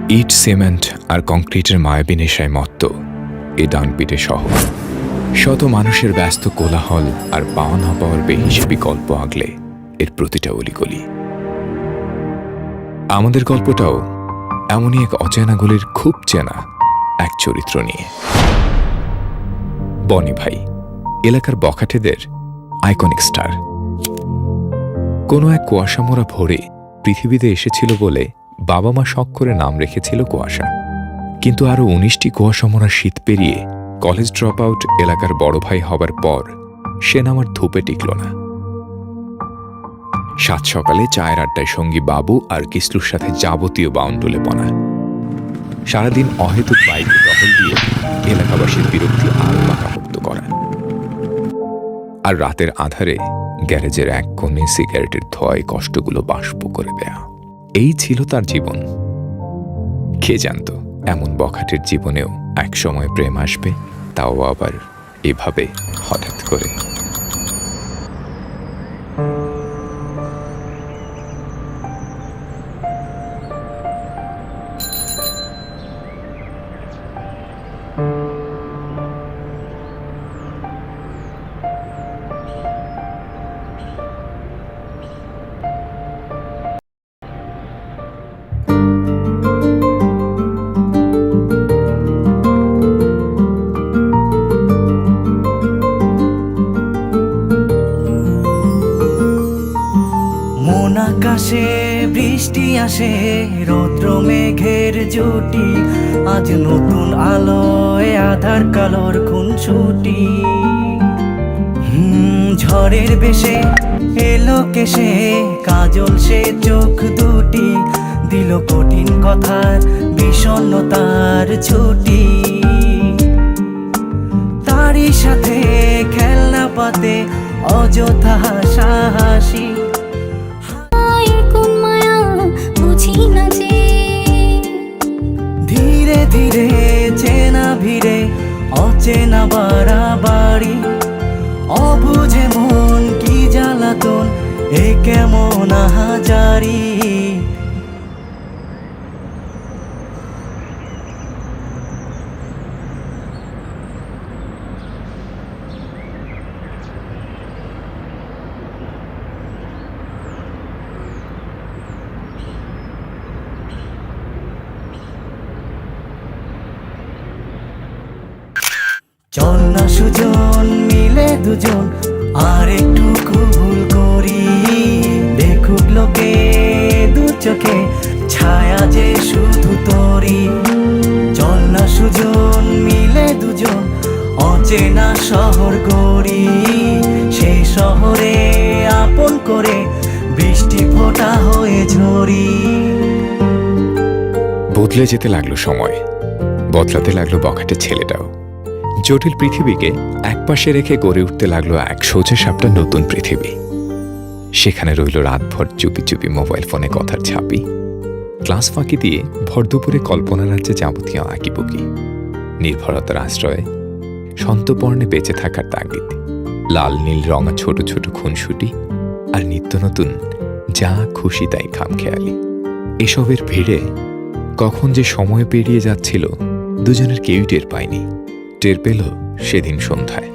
ইট, cement আর কংক্রিটের মায়াবী নেশায় মত্ত এ ডানপিটে শহর। শত মানুষের ব্যস্ত কোলাহল আর পাওয়া না পাওয়ার বেহিসেবি গল্প আগলে এর প্রতিটা অলিগলি। আমাদের গল্পটাও এমনই এক অচেনা গলির খুব চেনা এক চরিত্র নিয়ে। বনি ভাই এলাকার বখাটেদের আইকনিক স্টার। কোনো এক কুয়াশামোড়া ভোরে পৃথিবীতে এসেছিল বলে বাবা মা শখ করে নাম রেখেছিল কুয়াশা। কিন্তু আরও ১৯টি কুয়াশামোড়া শীত পেরিয়ে কলেজ ড্রপ আউট এলাকার বড় ভাই হবার পর সে নাম আর ধূপে টিকল না। সাত সকালে চায়ের আড্ডায় সঙ্গী বাবু আর কিসলুর সাথে যাবতীয় বাউন্ডুলে পনা। সারাদিন অহেতুক বাইকে টহল দিয়ে এলাকাবাসীর বিরক্তি আরো পাকাপোক্ত করা। আর রাতের আধারে গ্যারেজের এক কোণে সিগারেটের ধোঁয়ায় কষ্টগুলো বাষ্প করে দেয়া। এই ছিল তার জীবন। কে জানত এমন বখাটের জীবনেও এক সময় প্রেম আসবে, তাও আবার এভাবে হঠাৎ করে। আকাশে বৃষ্টি আসে, রৌদ্র মেঘের জুটি, আজ নতুন আলোয় আধার কালোর খুনছুটি। ঝড়ের বেশে এলো কেশে, কাজল সে চোখ দুটি, দিল কঠিন কথার বিষণ্ণতার ছুটি। তারই সাথে খেলনা পাতে অযথা হাসাহাসি। ধীরে ধীরে চেনা ভিড়ে অচেনা বাড়াবাড়ি, অবুঝে মন কি জ্বালাতন এ কেমন আহাজারি। চল না সুজন মিলে দুজন আর একটু ভুল করি, দেখুক লোকে দু চোখে ছায়া যে শুধু তোরি। চল না সুজন মিলে দুজন অচেনা শহর গড়ি, সেই শহরে আপন করে বৃষ্টি ফোঁটা হয়ে ঝরি। বদলে যেতে লাগলো সময়, বদলাতে লাগলো বখাটে ছেলেটাও। জটিল পৃথিবীকে একপাশে রেখে গড়ে উঠতে লাগলো এক সোজা সাপটা নতুন পৃথিবী। সেখানে রইল রাতভর চুপি চুপি মোবাইল ফোনে কথার ছাপি, ক্লাস ফাঁকি দিয়ে ভর দুপুরে কল্পনা রাজ্যে যাবতীয় আঁকিবুকি, নির্ভরতার আশ্রয়ে সন্তপর্ণে বেঁচে থাকার তাগিদ, লাল নীল রঙা ছোট ছোট খুনসুটি আর নিত্য নতুন যা খুশি তাই খামখেয়ালি। এসবের ভিড়ে কখন যে সময় পেরিয়ে যাচ্ছিল দুজনের কেউই টের পায়নি। টের পেল সেদিন সন্ধ্যায়।